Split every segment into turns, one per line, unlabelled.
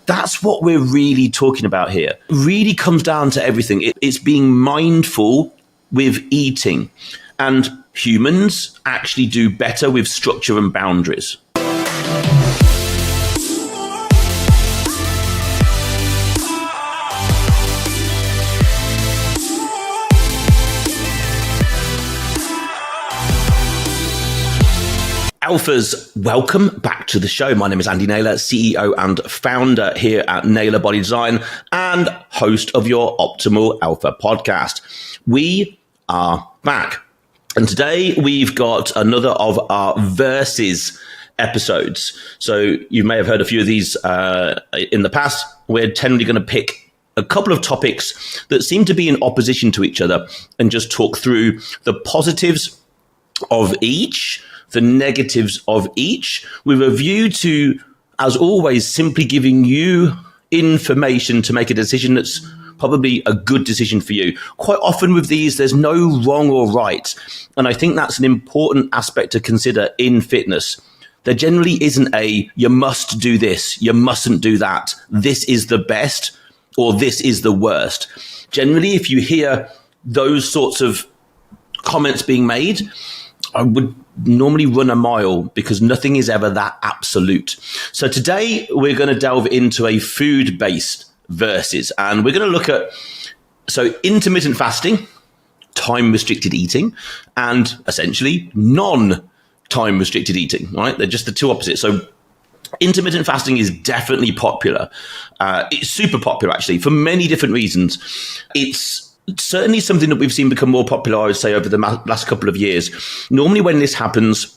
that's what we're really talking about here. It really comes down to everything. It's being mindful with eating. And humans actually do better with structure and boundaries. Alphas, welcome back to the show. My name is Andy Naylor, CEO and founder here at Naylor Body Design and host of your Optimal Alpha podcast. We are back. And today we've got another of our versus episodes. So you may have heard a few of these in the past. We're generally going to pick a couple of topics that seem to be in opposition to each other and just talk through the positives of each, the negatives of each, with a view to, as always, simply giving you information to make a decision that's probably a good decision for you. Quite often with these, there's no wrong or right. And I think that's an important aspect to consider in fitness. There generally isn't a, you must do this, you mustn't do that, this is the best, or this is the worst. Generally, if you hear those sorts of comments being made, I would normally run a mile because nothing is ever that absolute. So today we're going to delve into a food-based versus, and we're going to look at intermittent fasting, time restricted eating, and essentially non-time restricted eating. Right? They're just the two opposites. So intermittent fasting is definitely popular. It's super popular actually for many different reasons. It's certainly something that we've seen become more popular, I would say, over the last couple of years. Normally when this happens,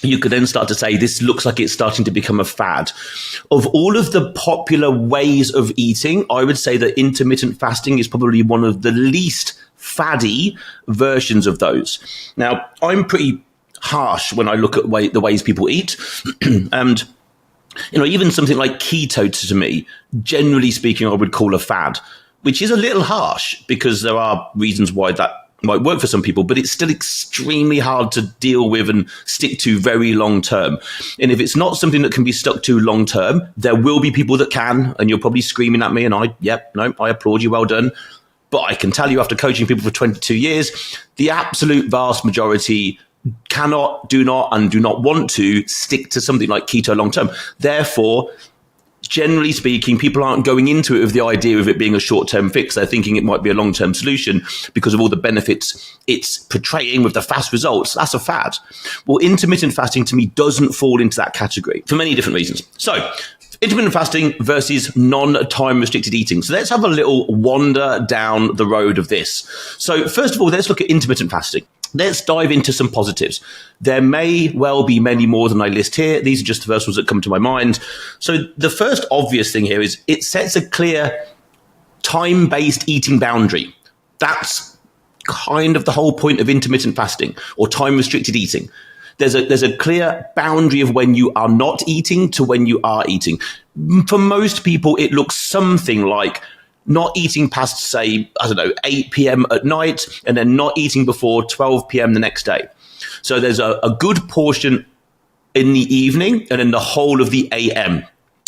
you could then start to say this looks like it's starting to become a fad. Of all of the popular ways of eating, I would say that intermittent fasting is probably one of the least faddy versions of those. Now, I'm pretty harsh when I look at the ways people eat. And even something like keto to me, generally speaking, I would call a fad, which is a little harsh because there are reasons why that might work for some people, but it's still extremely hard to deal with and stick to very long term. And if it's not something that can be stuck to long term, there will be people that can, and you're probably screaming at me, and I applaud you, well done. But I can tell you, after coaching people for 22 years, the absolute vast majority cannot, do not want to stick to something like keto long term. Therefore, generally speaking, people aren't going into it with the idea of it being a short-term fix. They're thinking it might be a long-term solution because of all the benefits it's portraying with the fast results. That's a fad. Well, intermittent fasting to me doesn't fall into that category for many different reasons. So intermittent fasting versus non-time restricted eating. So let's have a little wander down the road of this. So first of all, let's look at intermittent fasting. Let's dive into some positives. There may well be many more than I list here. These are just the first ones that come to my mind. So the first obvious thing here is it sets a clear time-based eating boundary. That's kind of the whole point of intermittent fasting or time-restricted eating. There's a clear boundary of when you are not eating to when you are eating. For most people, it looks something like not eating past, say, 8 p.m. at night, and then not eating before 12 p.m. the next day. So there's a good portion in the evening and in the whole of the a.m.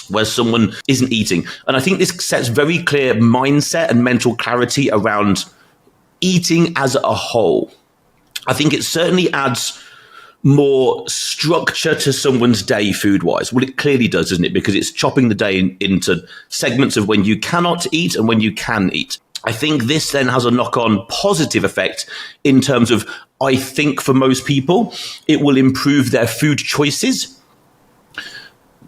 where someone isn't eating. And I think this sets very clear mindset and mental clarity around eating as a whole. I think it certainly adds more structure to someone's day food-wise. Well, it clearly does, doesn't it? Because it's chopping the day into segments of when you cannot eat and when you can eat. I think this then has a knock-on positive effect in terms of, I think for most people, it will improve their food choices,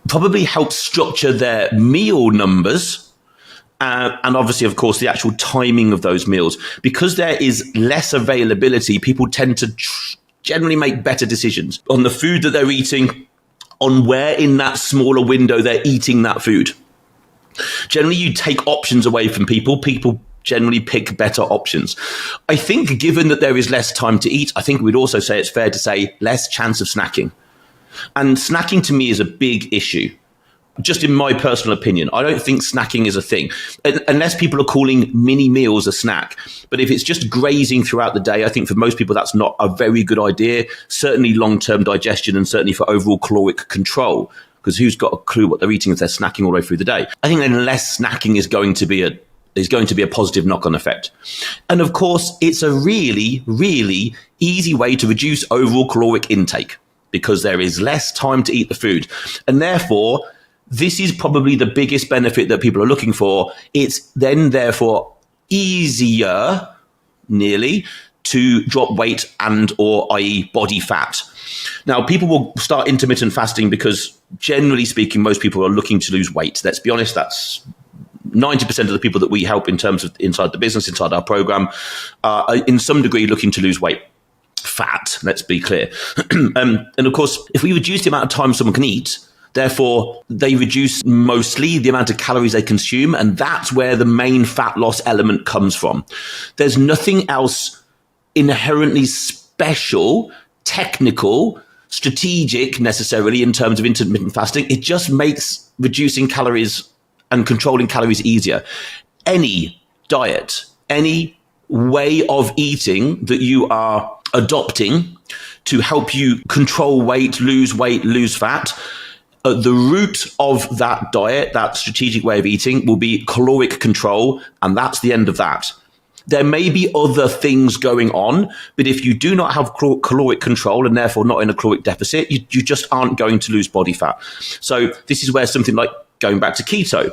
probably help structure their meal numbers, and obviously, of course, the actual timing of those meals. Because there is less availability, people tend to generally make better decisions on the food that they're eating, on where in that smaller window they're eating that food. Generally, you take options away from people. People generally pick better options. I think given that there is less time to eat, I think we'd also say it's fair to say less chance of snacking. And snacking to me is a big issue. Just in my personal opinion, I don't think snacking is a thing, unless people are calling mini meals a snack. But if it's just grazing throughout the day, I think for most people, that's not a very good idea. Certainly long-term digestion and certainly for overall caloric control. because who's got a clue what they're eating if they're snacking all the way through the day? I think then less snacking is going to be a positive knock-on effect. And of course, it's a really, really easy way to reduce overall caloric intake because there is less time to eat the food. And therefore, this is probably the biggest benefit that people are looking for. It's then therefore easier, nearly, to drop weight and or i.e. body fat. Now, people will start intermittent fasting because generally speaking, most people are looking to lose weight. Let's be honest, that's 90% of the people that we help in terms of inside the business, inside our program, are in some degree looking to lose weight. Fat, let's be clear. And of course, if we reduce the amount of time someone can eat, therefore they reduce mostly the amount of calories they consume, and that's where the main fat loss element comes from. There's nothing else inherently special, technical, strategic necessarily in terms of intermittent fasting. It just makes reducing calories and controlling calories easier. Any diet, any way of eating that you are adopting to help you control weight, lose fat, at the root of that diet, that strategic way of eating, will be caloric control, and that's the end of that. There may be other things going on, but if you do not have caloric control and therefore not in a caloric deficit, you just aren't going to lose body fat. So this is where something like going back to keto,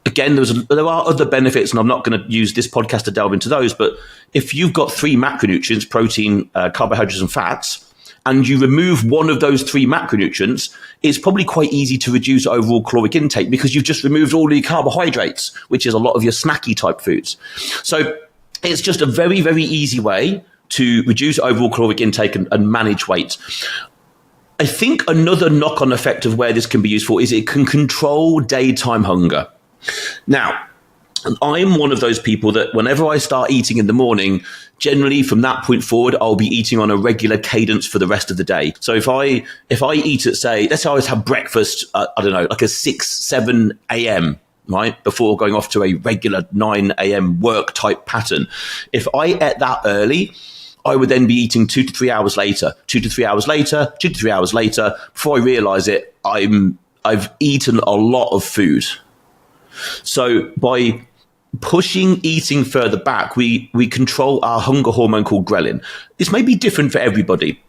again, there are other benefits, and I'm not going to use this podcast to delve into those, but if you've got 3 macronutrients, protein, carbohydrates, and fats, and you remove one of those 3 macronutrients, it's probably quite easy to reduce overall caloric intake because you've just removed all the carbohydrates, which is a lot of your snacky type foods. So it's just a very, very easy way to reduce overall caloric intake and manage weight. I think another knock-on effect of where this can be useful is it can control daytime hunger. Now, I'm one of those people that whenever I start eating in the morning, generally from that point forward, I'll be eating on a regular cadence for the rest of the day. So if I eat at, say, let's say I always have breakfast, I don't know, like a 6, 7 a.m., right, before going off to a regular 9 a.m. work type pattern. If I ate that early, I would then be eating 2 to 3 hours later, 2 to 3 hours later, 2 to 3 hours later. Before I realize it, I've eaten a lot of food. So by pushing eating further back, we control our hunger hormone called ghrelin. This may be different for everybody.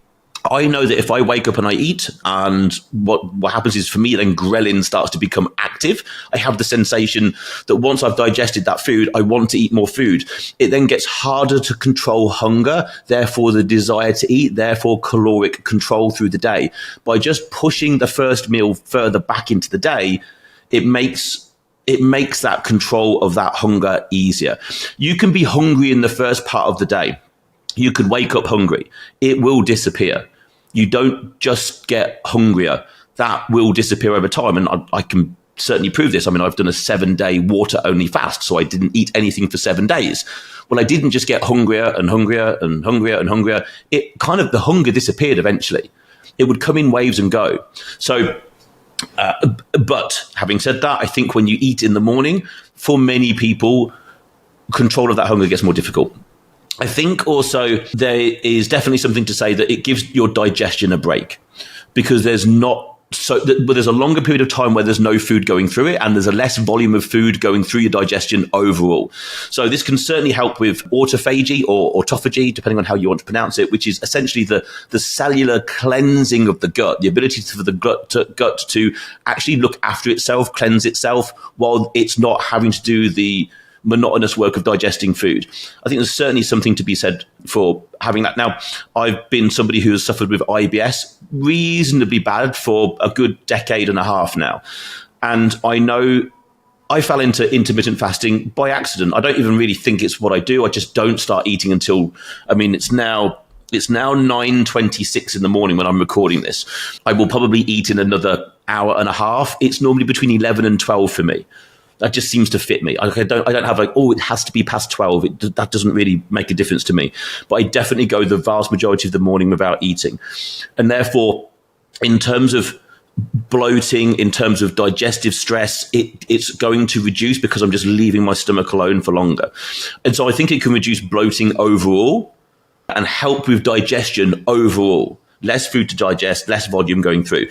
I know that if I wake up and I eat, and what happens is for me, then ghrelin starts to become active. I have the sensation that once I've digested that food, I want to eat more food. It then gets harder to control hunger, therefore the desire to eat, therefore caloric control through the day. By just pushing the first meal further back into the day, it makes that control of that hunger easier. You can be hungry in the first part of the day. You could wake up hungry. It will disappear. You don't just get hungrier. That will disappear over time. And I can certainly prove this. I mean, I've done a 7-day water-only fast, so I didn't eat anything for 7 days. Well, I didn't just get hungrier and hungrier and hungrier and hungrier. The hunger disappeared eventually. It would come in waves and go. So, but having said that, I think when you eat in the morning, for many people, control of that hunger gets more difficult. I think also there is definitely something to say that it gives your digestion a break, because there's a longer period of time where there's no food going through it, and there's a less volume of food going through your digestion overall. So this can certainly help with autophagy or autophagy, depending on how you want to pronounce it, which is essentially the cellular cleansing of the gut, the ability for the gut to actually look after itself, cleanse itself, while it's not having to do the monotonous work of digesting food. I think there's certainly something to be said for having that. Now, I've been somebody who has suffered with IBS reasonably bad for a good decade and a half now. And I know I fell into intermittent fasting by accident. I don't even really think it's what I do. I just don't start eating until, it's now 9:26 in the morning when I'm recording this. I will probably eat in another hour and a half. It's normally between 11 and 12 for me. That just seems to fit me. I don't have it has to be past 12. That doesn't really make a difference to me. But I definitely go the vast majority of the morning without eating. And therefore, in terms of bloating, in terms of digestive stress, it's going to reduce because I'm just leaving my stomach alone for longer. And so I think it can reduce bloating overall and help with digestion overall. Less food to digest, less volume going through.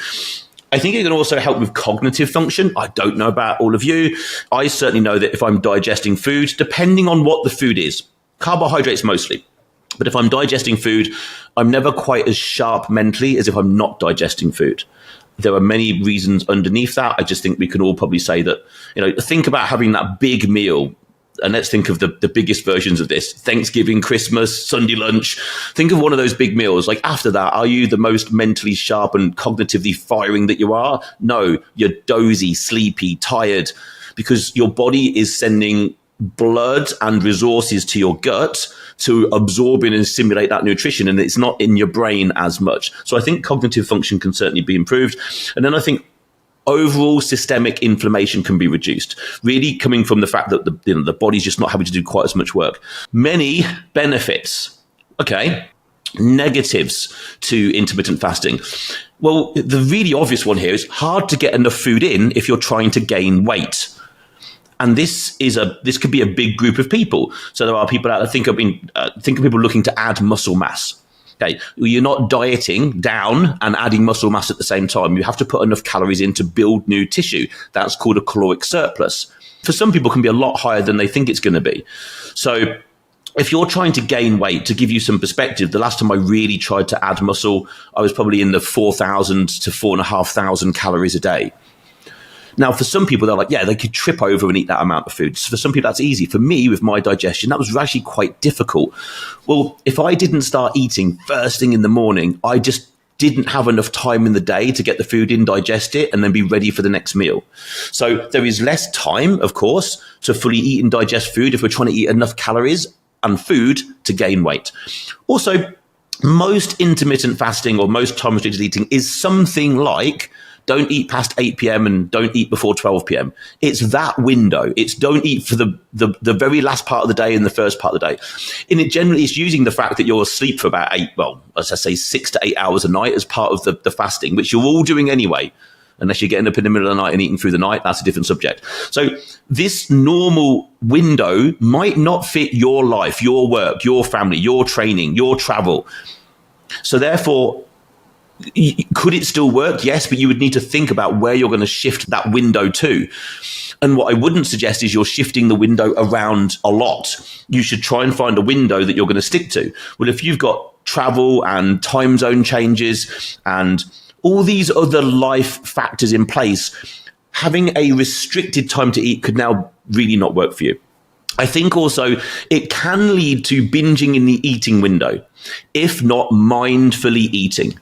I think it can also help with cognitive function. I don't know about all of you. I certainly know that if I'm digesting food, depending on what the food is, carbohydrates mostly, but if I'm digesting food, I'm never quite as sharp mentally as if I'm not digesting food. There are many reasons underneath that. I just think we can all probably say that, think about having that big meal. And let's think of the biggest versions of this: Thanksgiving, Christmas, Sunday lunch. Think of one of those big meals. Like, after that, are you the most mentally sharp and cognitively firing that you are? No, you're dozy, sleepy, tired, because your body is sending blood and resources to your gut to absorb in and assimilate that nutrition, and it's not in your brain as much. So I think cognitive function can certainly be improved. And then I think overall systemic inflammation can be reduced, really coming from the fact that the body's just not having to do quite as much work. Many benefits. Okay. Negatives to intermittent fasting. Well, the really obvious one here is hard to get enough food in if you're trying to gain weight. And this could be a big group of people. So there are people out there, think of people looking to add muscle mass. Okay, you're not dieting down and adding muscle mass at the same time. You have to put enough calories in to build new tissue. That's called a caloric surplus. For some people, it can be a lot higher than they think it's going to be. So if you're trying to gain weight, to give you some perspective, the last time I really tried to add muscle, I was probably in the 4,000 to 4,500 calories a day. Now, for some people, they're like, yeah, they could trip over and eat that amount of food. So for some people, that's easy. For me, with my digestion, that was actually quite difficult. Well, if I didn't start eating first thing in the morning, I just didn't have enough time in the day to get the food in, digest it, and then be ready for the next meal. So there is less time, of course, to fully eat and digest food if we're trying to eat enough calories and food to gain weight. Also, most intermittent fasting or most time restricted eating is something like don't eat past 8 p.m. and don't eat before 12 p.m. It's that window. It's don't eat for the very last part of the day and the first part of the day. And it generally is using the fact that you're asleep for about 6 to 8 hours a night as part of the fasting, which you're all doing anyway. Unless you're getting up in the middle of the night and eating through the night, that's a different subject. So this normal window might not fit your life, your work, your family, your training, your travel. So therefore, could it still work? Yes, but you would need to think about where you're going to shift that window to. And what I wouldn't suggest is you're shifting the window around a lot. You should try and find a window that you're going to stick to. Well, if you've got travel and time zone changes and all these other life factors in place, having a restricted time to eat could now really not work for you. I think also it can lead to binging in the eating window, if not mindfully eating.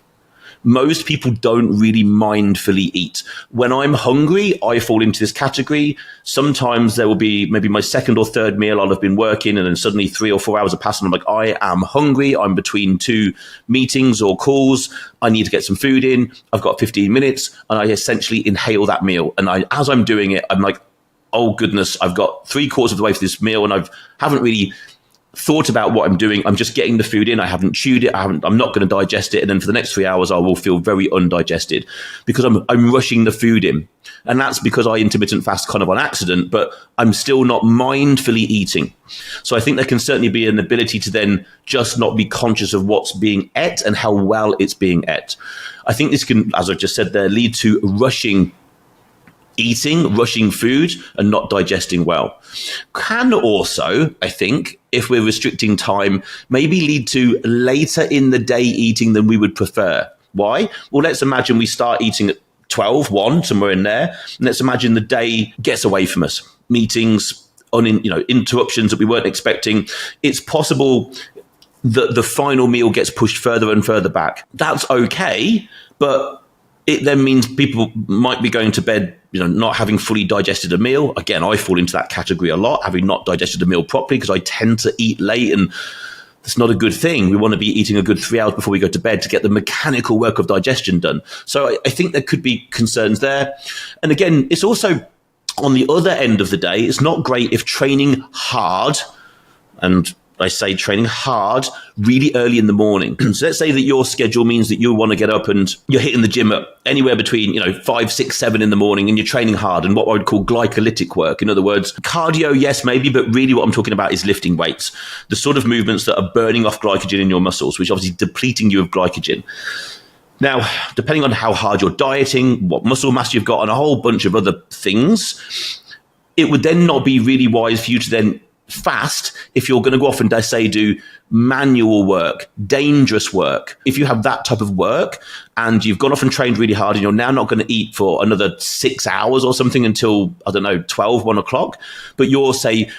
Most people don't really mindfully eat. When I'm hungry, I fall into this category. Sometimes there will be maybe my second or third meal. I'll have been working and then suddenly 3 or 4 hours have passed and I'm like, I am hungry. I'm between 2 meetings or calls. I need to get some food in. I've got 15 minutes and I essentially inhale that meal. And as I'm doing it, I'm like, oh goodness, I've got 3/4 of the way for this meal and haven't really thought about what I'm doing. I'm just getting the food in. I haven't chewed it. I'm not going to digest it. And then for the next 3 hours, I will feel very undigested because I'm rushing the food in. And that's because I intermittent fast kind of on accident, but I'm still not mindfully eating. So I think there can certainly be an ability to then just not be conscious of what's being ate and how well it's being ate. I think this can, as I've just said there, lead to rushing eating, rushing food, and not digesting well. Can also, I think, if we're restricting time, maybe lead to later in the day eating than we would prefer. Why? Well, let's imagine we start eating at 12, 1, somewhere in there. And let's imagine the day gets away from us. Meetings, interruptions that we weren't expecting. It's possible that the final meal gets pushed further and further back. That's okay, but it then means people might be going to bed, not having fully digested a meal. Again, I fall into that category a lot, having not digested a meal properly because I tend to eat late and that's not a good thing. We want to be eating a good 3 hours before we go to bed to get the mechanical work of digestion done. So I think there could be concerns there. And again, it's also on the other end of the day, it's not great if training hard, and I say training hard really early in the morning. So let's say that your schedule means that you want to get up and you're hitting the gym at anywhere between 5, 6, 7 in the morning and you're training hard and what I would call glycolytic work. In other words, cardio, yes, maybe, but really what I'm talking about is lifting weights. The sort of movements that are burning off glycogen in your muscles, which obviously depleting you of glycogen. Now, depending on how hard you're dieting, what muscle mass you've got, and a whole bunch of other things, it would then not be really wise for you to then fast if you're going to go off and say do manual work, dangerous work. If you have that type of work and you've gone off and trained really hard and you're now not going to eat for another 6 hours or something until, 12, 1 o'clock, but you're, say,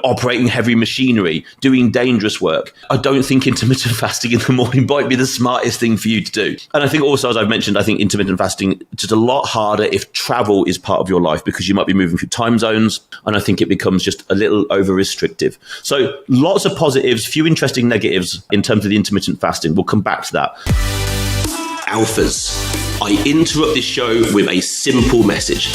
operating heavy machinery, doing dangerous work, I don't think intermittent fasting in the morning might be the smartest thing for you to do. And I think also, as I've mentioned, I think intermittent fasting is just a lot harder if travel is part of your life, because you might be moving through time zones, and I think it becomes just a little over restrictive. So lots of positives, few interesting negatives in terms of the intermittent fasting. We'll come back to that. Alphas. I interrupt this show with a simple message.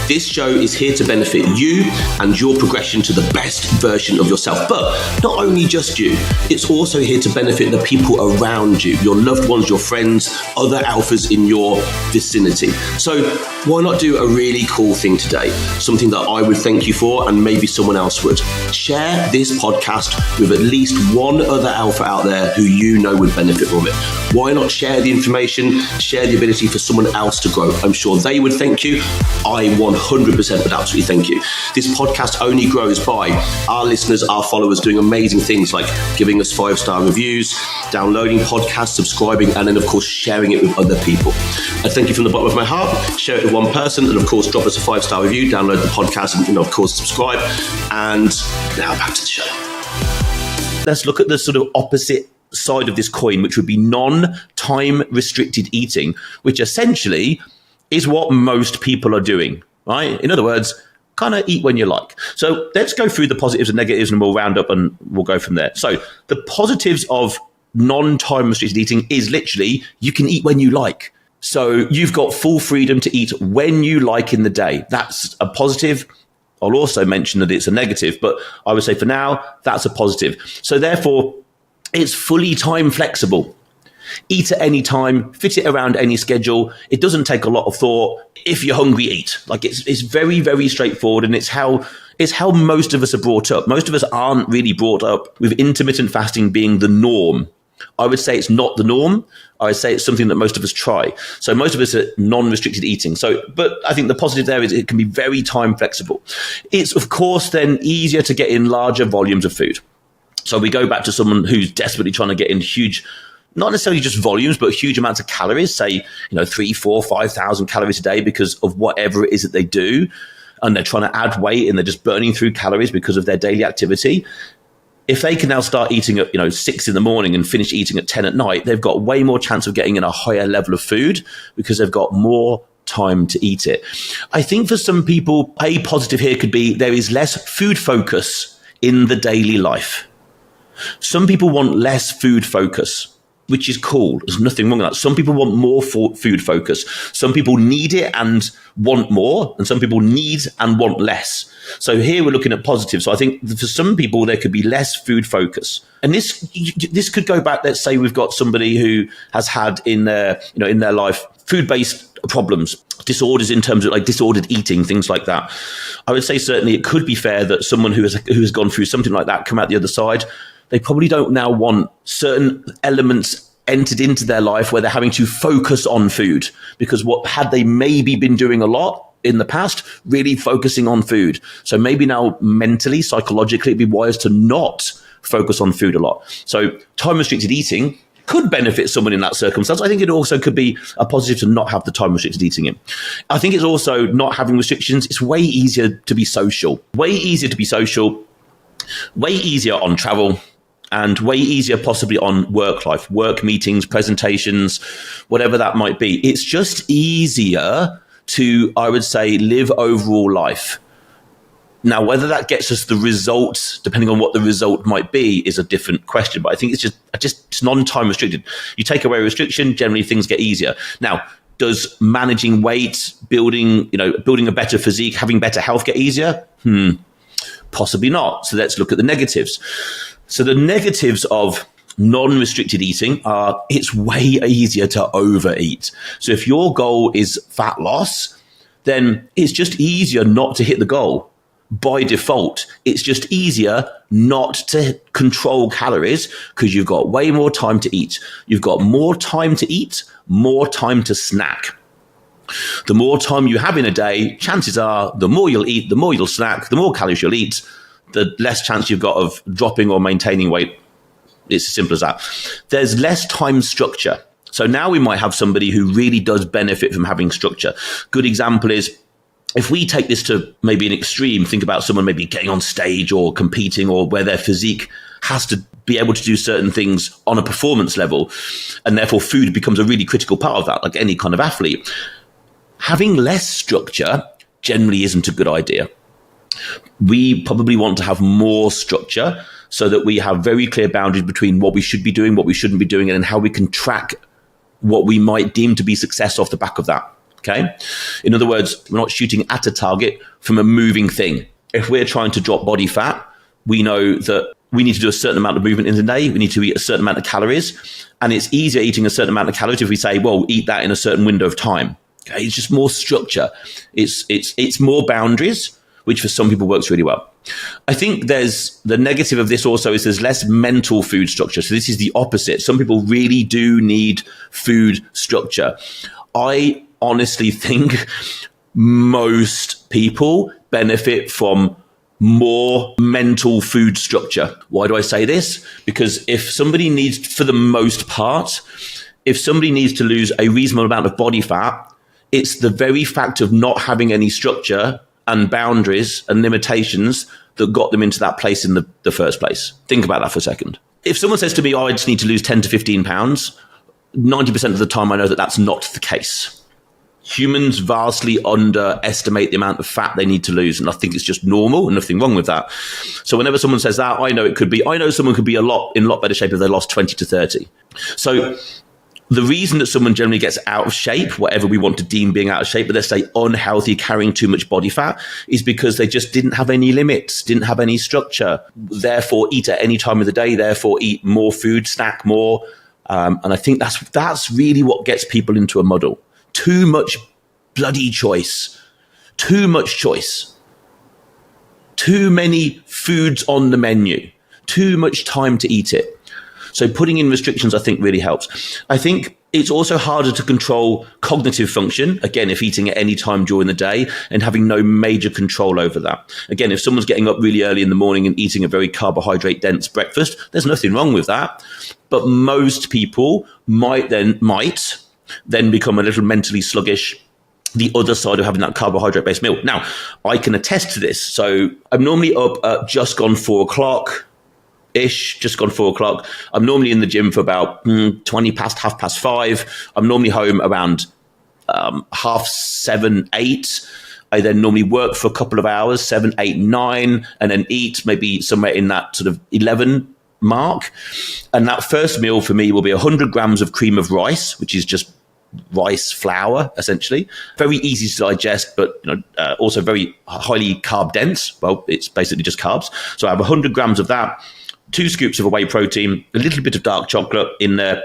This show is here to benefit you and your progression to the best version of yourself. But not only just you, it's also here to benefit the people around you, your loved ones, your friends, other alphas in your vicinity. So why not do a really cool thing today? Something that I would thank you for, and maybe someone else would. Share this podcast with at least one other alpha out there who you know would benefit from it. Why not share the information, share the ability for someone else to grow? I'm sure they would thank you. I 100% would absolutely thank you. This podcast only grows by our listeners, our followers doing amazing things like giving us 5-star reviews, downloading podcasts, subscribing, and then of course sharing it with other people. I thank you from the bottom of my heart. Share it with one person, and of course drop us a 5-star review, download the podcast, and of course subscribe. And now back to the show. Let's look at the sort of opposite side of this coin, which would be non-time restricted eating, which essentially is what most people are doing, right? In other words, kind of eat when you like. So let's go through the positives and negatives, and we'll round up and we'll go from there. So the positives of non-time restricted eating is literally you can eat when you like. So you've got full freedom to eat when you like in the day. That's a positive. I'll also mention that it's a negative, but I would say for now, that's a positive. So therefore, it's fully time flexible. Eat at any time, fit it around any schedule. It doesn't take a lot of thought. If you're hungry, eat. Like it's very, very straightforward, and it's how most of us are brought up. Most of us aren't really brought up with intermittent fasting being the norm. I would say it's not the norm. I would say it's something that most of us try. So most of us are non-restricted eating. But I think the positive there is it can be very time flexible. It's of course then easier to get in larger volumes of food. So we go back to someone who's desperately trying to get in huge, not necessarily just volumes, but huge amounts of calories, say, 3, 4, 5,000 calories a day because of whatever it is that they do. And they're trying to add weight and they're just burning through calories because of their daily activity. If they can now start eating at 6 in the morning and finish eating at 10 at night, they've got way more chance of getting in a higher level of food because they've got more time to eat it. I think for some people, a positive here could be there is less food focus in the daily life. Some people want less food focus, which is cool. There's nothing wrong with that. Some people want more food focus. Some people need it and want more, and some people need and want less. So here we're looking at positive. So I think for some people there could be less food focus, and this could go back. Let's say we've got somebody who has had in their life food-based problems, disorders in terms of like disordered eating, things like that. I would say certainly it could be fair that someone who has gone through something like that come out the other side. They probably don't now want certain elements entered into their life where they're having to focus on food, because what had they maybe been doing a lot in the past, really focusing on food. So maybe now mentally, psychologically, it'd be wise to not focus on food a lot. So time restricted eating could benefit someone in that circumstance. I think it also could be a positive to not have the time restricted eating in. I think it's also not having restrictions. It's way easier to be social, way easier on travel, and way easier possibly on work life, work meetings, presentations, whatever that might be. It's just easier to, I would say, live overall life. Now, whether that gets us the results, depending on what the result might be, is a different question. But I think it's non-time restricted. You take away a restriction, generally things get easier. Now, does managing weight, building a better physique, having better health get easier? Possibly not. So let's look at the negatives. So the negatives of non-restricted eating are it's way easier to overeat. So if your goal is fat loss, then it's just easier not to hit the goal. by default, it's just easier not to control calories because you've got way more time to eat. You've got more time to eat, more time to snack. The more time you have in a day, chances are the more you'll eat, the more you'll snack, the more calories you'll eat, the less chance you've got of dropping or maintaining weight. It's as simple as that. There's less time structure. So now we might have somebody who really does benefit from having structure. Good example is, if we take this to maybe an extreme, think about someone maybe getting on stage or competing, or where their physique has to be able to do certain things on a performance level, and therefore food becomes a really critical part of that, like any kind of athlete. Having less structure generally isn't a good idea. We probably want to have more structure so that we have very clear boundaries between what we should be doing, what we shouldn't be doing, and then how we can track what we might deem to be success off the back of that. Okay. In other words, we're not shooting at a target from a moving thing. If we're trying to drop body fat, we know that we need to do a certain amount of movement in the day. We need to eat a certain amount of calories. And it's easier eating a certain amount of calories if we say, well, eat that in a certain window of time. Okay. It's just more structure. It's more boundaries, which for some people works really well. I think there's the negative of this also is there's less mental food structure. So this is the opposite. Some people really do need food structure. I honestly think most people benefit from more mental food structure. Why do I say this? Because if somebody needs, for the most part, if somebody needs to lose a reasonable amount of body fat, it's the very fact of not having any structure and boundaries and limitations that got them into that place in the first place. Think about that for a second. If someone says to me, oh, I just need to lose 10 to 15 pounds, 90% of the time I know that that's not the case. Humans vastly underestimate the amount of fat they need to lose. And I think it's just normal and nothing wrong with that. So whenever someone says that, I know someone could be in a lot better shape if they lost 20 to 30. So the reason that someone generally gets out of shape, whatever we want to deem being out of shape, but let's say unhealthy, carrying too much body fat, is because they just didn't have any limits, didn't have any structure, therefore eat at any time of the day, therefore eat more food, snack more. And I think that's really what gets people into a muddle. Too much bloody choice. Too much choice. Too many foods on the menu. Too much time to eat it. So putting in restrictions, I think, really helps. I think it's also harder to control cognitive function, again, if eating at any time during the day and having no major control over that. Again, if someone's getting up really early in the morning and eating a very carbohydrate-dense breakfast, there's nothing wrong with that. But most people might then become a little mentally sluggish, the other side of having that carbohydrate-based meal. Now, I can attest to this. So I'm normally up at just gone 4 o'clock. Just gone 4 o'clock. I'm normally in the gym for about 20 past, 5:30. I'm normally home around 7:30, 8:30. I then normally work for a couple of hours, 7, 8, 9, and then eat maybe somewhere in that sort of 11 mark. And that first meal for me will be 100 grams of cream of rice, which is just rice flour, essentially. Very easy to digest, but also very highly carb dense. Well, it's basically just carbs. So I have 100 grams of that, 2 scoops of whey protein, a little bit of dark chocolate in there,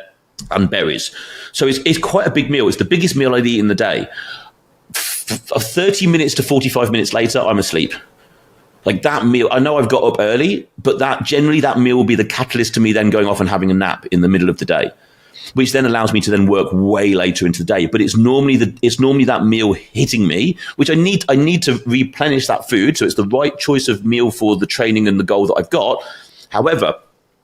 and berries. So it's quite a big meal. It's the biggest meal I'd eat in the day. 30 minutes to 45 minutes later, I'm asleep. Like that meal, I know I've got up early, but that meal will be the catalyst to me then going off and having a nap in the middle of the day, which then allows me to then work way later into the day. But it's normally that meal hitting me, which I need to replenish that food. So it's the right choice of meal for the training and the goal that I've got. However,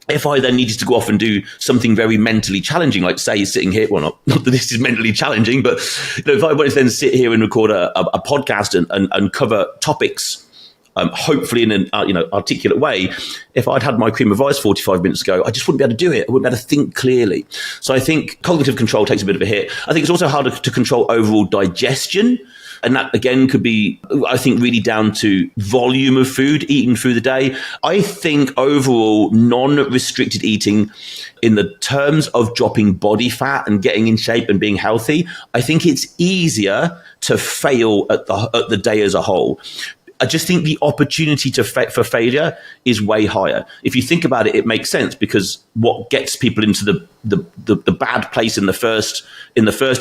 if I then needed to go off and do something very mentally challenging, like say sitting here, well, not that this is mentally challenging, but if I wanted to then sit here and record a podcast and cover topics, hopefully in an articulate way, if I'd had my cream of rice 45 minutes ago, I just wouldn't be able to do it. I wouldn't be able to think clearly. So I think cognitive control takes a bit of a hit. I think it's also harder to control overall digestion. And that, again, could be, I think, really down to volume of food eaten through the day. I think overall, non-restricted eating in the terms of dropping body fat and getting in shape and being healthy, I think it's easier to fail at the day as a whole. I just think the opportunity for failure is way higher. If you think about it, it makes sense, because what gets people into the bad place in the first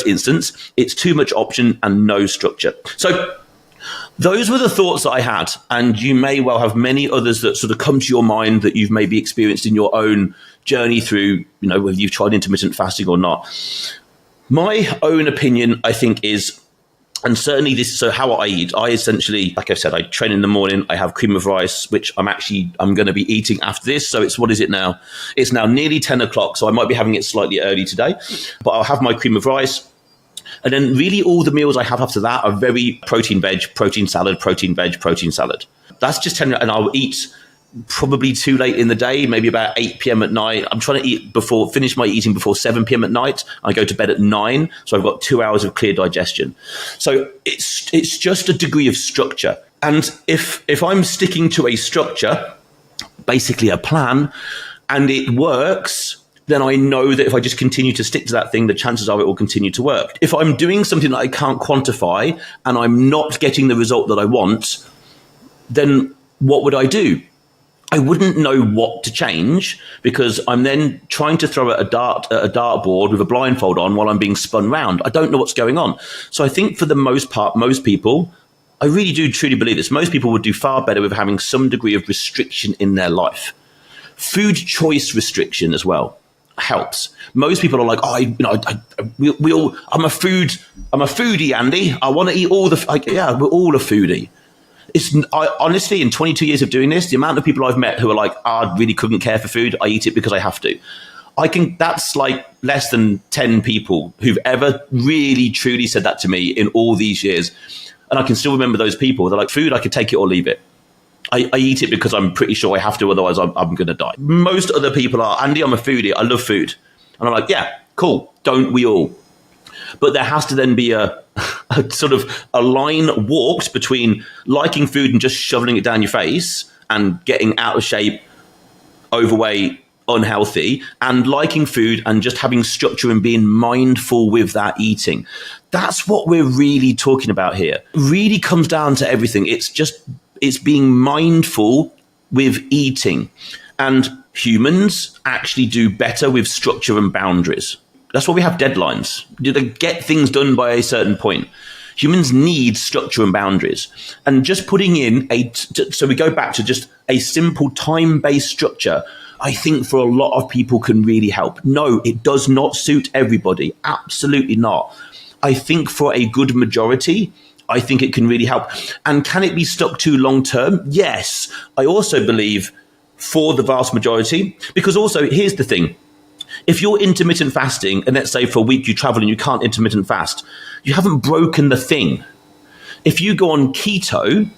instance, it's too much option and no structure. So Those were the thoughts that I had, and you may well have many others that sort of come to your mind that you've maybe experienced in your own journey through, whether you've tried intermittent fasting or not. My own opinion, I think, is, and certainly this, so how I eat, I essentially, like I said, I train in the morning, I have cream of rice, which I'm going to be eating after this. So what is it now? It's now nearly 10 o'clock, so I might be having it slightly early today, but I'll have my cream of rice. And then really all the meals I have after that are very protein veg, protein salad, protein veg, protein salad. That's just 10, and I'll eat probably too late in the day, maybe about 8 p.m. at night. I'm trying to finish my eating before 7 p.m. at night. I go to bed at 9, so I've got 2 hours of clear digestion. So it's just a degree of structure. And if I'm sticking to a structure, basically a plan, and it works, then I know that if I just continue to stick to that thing, the chances are it will continue to work. If I'm doing something that I can't quantify and I'm not getting the result that I want, then what would I do? I wouldn't know what to change, because I'm then trying to throw at a dartboard with a blindfold on while I'm being spun round. I don't know what's going on. So I think for the most part, most people, I really do truly believe this, most people would do far better with having some degree of restriction in their life. Food choice restriction as well helps. Most people are like, I'm a foodie, Andy. I want to eat all we're all a foodie. Honestly, in 22 years of doing this, the amount of people I've met who are like, I really couldn't care for food. I eat it because I have to. That's like less than 10 people who've ever really, truly said that to me in all these years. And I can still remember those people. They're like, food, I could take it or leave it. I eat it because I'm pretty sure I have to, otherwise I'm going to die. Most other people are, Andy, I'm a foodie. I love food. And I'm like, yeah, cool. Don't we all? But there has to then be a sort of a line walked between liking food and just shoveling it down your face and getting out of shape, overweight, unhealthy, and liking food and just having structure and being mindful with that eating. That's what we're really talking about here. It really comes down to everything. It's being mindful with eating. And humans actually do better with structure and boundaries. That's why we have deadlines. To get things done by a certain point. Humans need structure and boundaries. And just putting in so we go back to just a simple time-based structure, I think for a lot of people can really help. No, it does not suit everybody. Absolutely not. I think for a good majority, I think it can really help. And can it be stuck to long term? Yes. I also believe for the vast majority, because also here's the thing. If you're intermittent fasting, and let's say for a week you travel and you can't intermittent fast, you haven't broken the thing. If you go on keto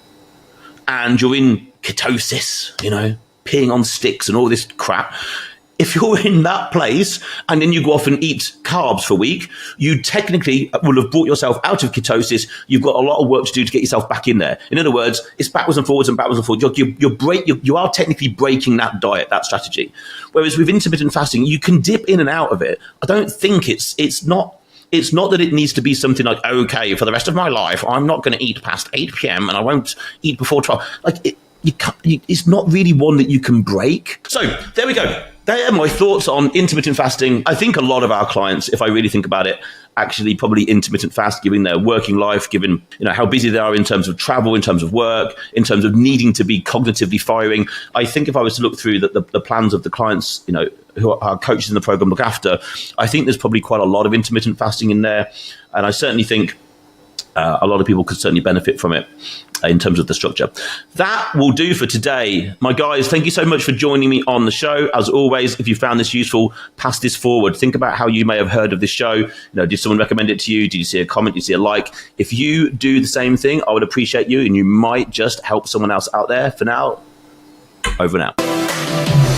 and you're in ketosis, peeing on sticks and all this crap, if you're in that place and then you go off and eat carbs for a week, you technically will have brought yourself out of ketosis. You've got a lot of work to do to get yourself back in there. In other words, it's backwards and forwards and backwards and forwards. You are technically breaking that diet, that strategy. Whereas with intermittent fasting, you can dip in and out of it. I don't think it's not that it needs to be something like, okay, for the rest of my life, I'm not going to eat past 8 p.m. and I won't eat before 12. It's not really one that you can break. So there we go. They are my thoughts on intermittent fasting. I think a lot of our clients, if I really think about it, actually probably intermittent fast, given their working life, given how busy they are in terms of travel, in terms of work, in terms of needing to be cognitively firing. I think if I was to look through the plans of the clients, who are coaches in the program look after, I think there's probably quite a lot of intermittent fasting in there. And I certainly think a lot of people could certainly benefit from it in terms of the structure. That will do for today. My guys, thank you so much for joining me on the show. As always, if you found this useful, pass this forward. Think about how you may have heard of this show. Did someone recommend it to you? Did you see a comment? Did you see a like? If you do the same thing, I would appreciate you, and you might just help someone else out there. For now, over and out.